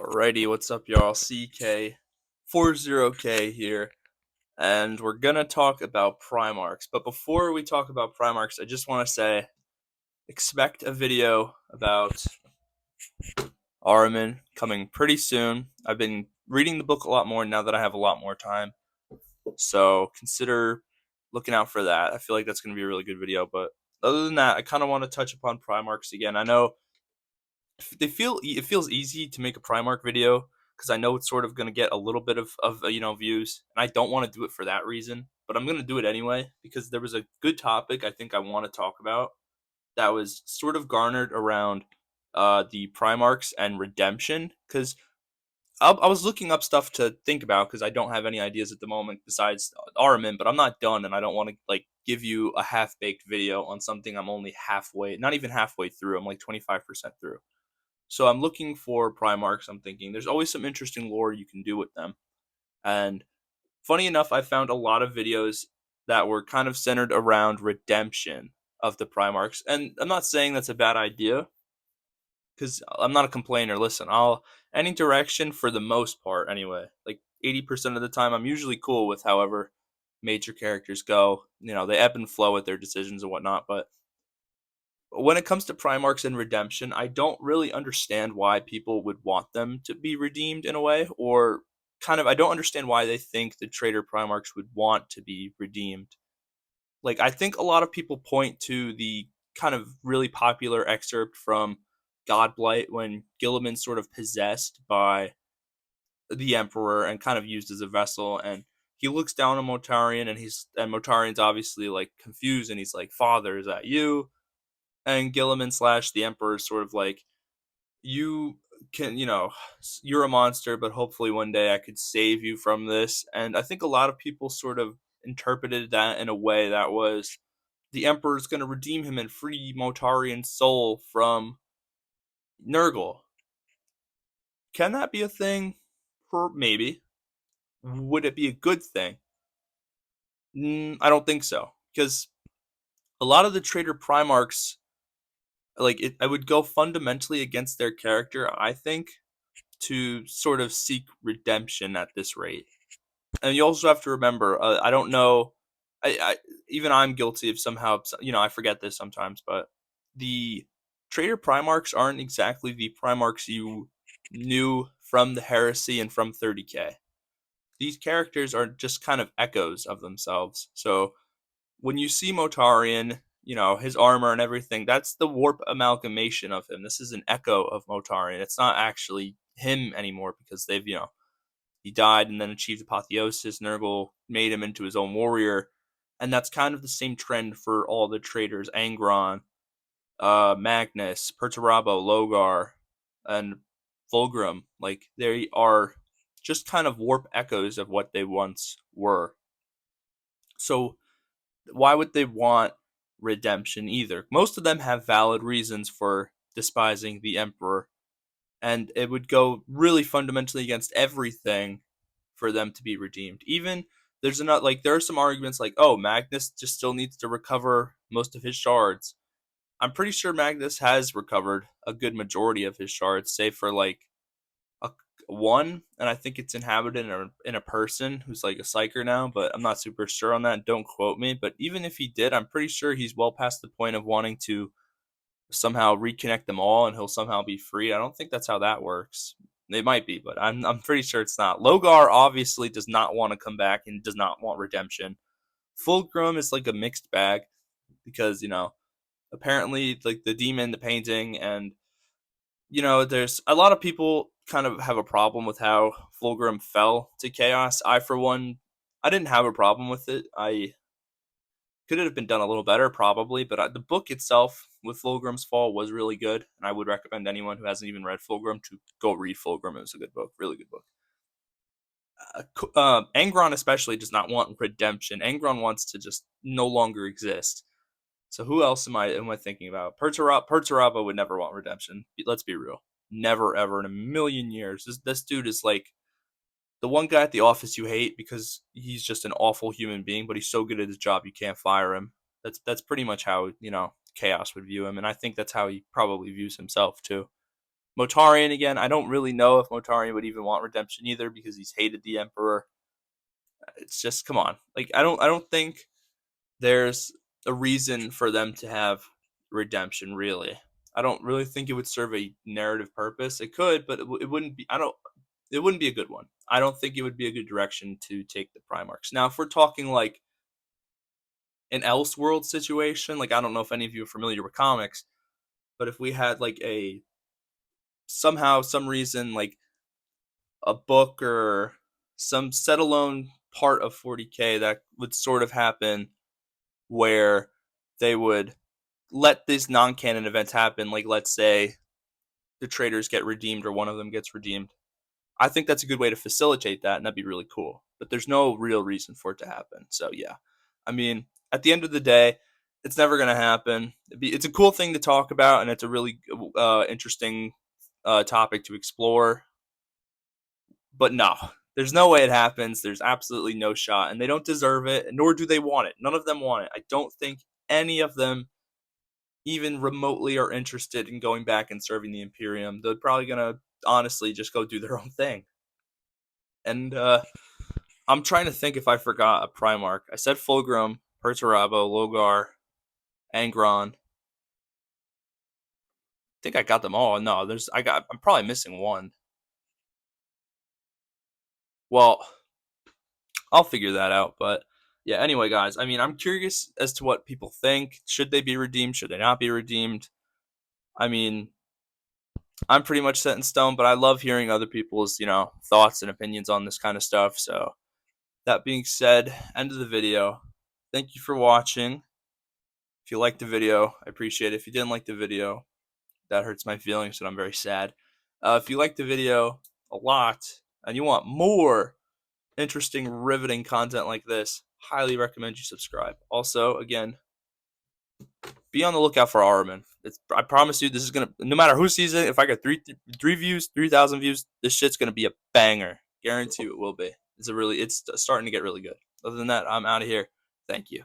Alrighty, what's up, y'all? CK40K here, and we're gonna talk about primarchs. But before we talk about primarchs, I just want to say expect a video about Ahriman coming pretty soon. I've been reading the book a lot more now that I have a lot more time, so consider looking out for that. I feel like that's gonna be a really good video. But other than that, I kind of want to touch upon primarchs again. I know it feels easy to make a Primarch video because I know it's sort of going to get a little bit of views, and I don't want to do it for that reason, but I'm going to do it anyway because there was a good topic I think I want to talk about that was sort of garnered around the Primarchs and redemption because I was looking up stuff to think about because I don't have any ideas at the moment besides Ahriman, but I'm not done, and I don't want to give you a half baked video on something I'm only not even halfway through. I'm like 25% through. So I'm looking for Primarchs. I'm thinking there's always some interesting lore you can do with them. And funny enough, I found a lot of videos that were kind of centered around redemption of the Primarchs. And I'm not saying that's a bad idea because I'm not a complainer. Listen, I'll any direction for the most part anyway. Like 80% of the time, I'm usually cool with however major characters go. They ebb and flow with their decisions and whatnot. But when it comes to Primarchs and redemption, I don't really understand why people would want them to be redeemed in a way, or I don't understand why they think the traitor Primarchs would want to be redeemed. Like, I think a lot of people point to the kind of really popular excerpt from Godblight when Gilliman's sort of possessed by the Emperor and kind of used as a vessel, and he looks down on Motarian, and Motarian's obviously like confused, and he's like, "Father, is that you?" And Gilliman slash the Emperor is sort of like, you can, you're a monster, but hopefully one day I could save you from this. And I think a lot of people sort of interpreted that in a way that was the Emperor's going to redeem him and free Motarian's soul from Nurgle. Can that be a thing? Maybe. Would it be a good thing? I don't think so. Because a lot of the traitor Primarchs, I would go fundamentally against their character, I think, to sort of seek redemption at this rate. And you also have to remember, I don't know, even I'm guilty of somehow, I forget this sometimes, but the traitor Primarchs aren't exactly the Primarchs you knew from the Heresy and from 30K. These characters are just kind of echoes of themselves. So when you see Motarian, his armor and everything, that's the warp amalgamation of him. This is an echo of Motarian. It's not actually him anymore because he died and then achieved apotheosis. Nurgle made him into his own warrior. And that's kind of the same trend for all the traitors. Angron, Magnus, Perturabo, Logar, and Fulgrim. Like, they are just kind of warp echoes of what they once were. So why would they want redemption either? Most of them have valid reasons for despising the Emperor, and it would go really fundamentally against everything for them to be redeemed. Even there are some arguments like, oh, Magnus just still needs to recover most of his shards. I'm pretty sure Magnus has recovered a good majority of his shards, save for a one, and I think it's inhabited in a person who's like a psyker now, but I'm not super sure on that. Don't quote me. But even if he did, I'm pretty sure he's well past the point of wanting to somehow reconnect them all and he'll somehow be free. I don't think that's how that works. It might be, but I'm pretty sure it's not. Logar obviously does not want to come back and does not want redemption. Fulgrim is like a mixed bag because, apparently like the demon, the painting, and there's a lot of people kind of have a problem with how Fulgrim fell to chaos. I, for one, I didn't have a problem with it. I could it have been done a little better, probably, but the book itself with Fulgrim's fall was really good, and I would recommend anyone who hasn't even read Fulgrim to go read Fulgrim. It was a good book, really good book. Angron especially does not want redemption. Angron wants to just no longer exist. So who else am I thinking about? Perturabo would never want redemption. Let's be real. Never ever in a million years. This dude is like the one guy at the office you hate because he's just an awful human being, but he's so good at his job you can't fire him. That's pretty much how Chaos would view him, and I think that's how he probably views himself too. Motarian again. I don't really know if Motarian would even want redemption either because he's hated the Emperor. It's just come on. Like I don't think there's a reason for them to have redemption really. I don't really think it would serve a narrative purpose. It could, but it wouldn't be. I don't. It wouldn't be a good one. I don't think it would be a good direction to take the Primarchs. Now, if we're talking like an Elseworld situation, like I don't know if any of you are familiar with comics, but if we had like a somehow some reason like a book or some set alone part of 40K that would sort of happen where they would let these non-canon events happen, like let's say the traitors get redeemed or one of them gets redeemed. I think that's a good way to facilitate that, and that'd be really cool. But there's no real reason for it to happen. So yeah, I mean, at the end of the day, it's never going to happen. It's a cool thing to talk about, and it's a really interesting topic to explore. But no, there's no way it happens. There's absolutely no shot, and they don't deserve it, nor do they want it. None of them want it. I don't think any of them even remotely are interested in going back and serving the Imperium. They're probably gonna honestly just go do their own thing. And I'm trying to think if I forgot a Primarch. I said Fulgrim, Perturabo, Logar, Angron. I think I got them all. No, I'm probably missing one. Well, I'll figure that out. But yeah, anyway, guys, I mean, I'm curious as to what people think. Should they be redeemed? Should they not be redeemed? I mean, I'm pretty much set in stone, but I love hearing other people's, thoughts and opinions on this kind of stuff. So that being said, end of the video. Thank you for watching. If you liked the video, I appreciate it. If you didn't like the video, that hurts my feelings and I'm very sad. If you liked the video a lot and you want more interesting, riveting content like this, highly recommend you subscribe. Also, again, be on the lookout for Armin. I promise you, this is gonna. No matter who sees it, if I get three views, 3,000 views, this shit's gonna be a banger. Guarantee you it will be. It's starting to get really good. Other than that, I'm out of here. Thank you.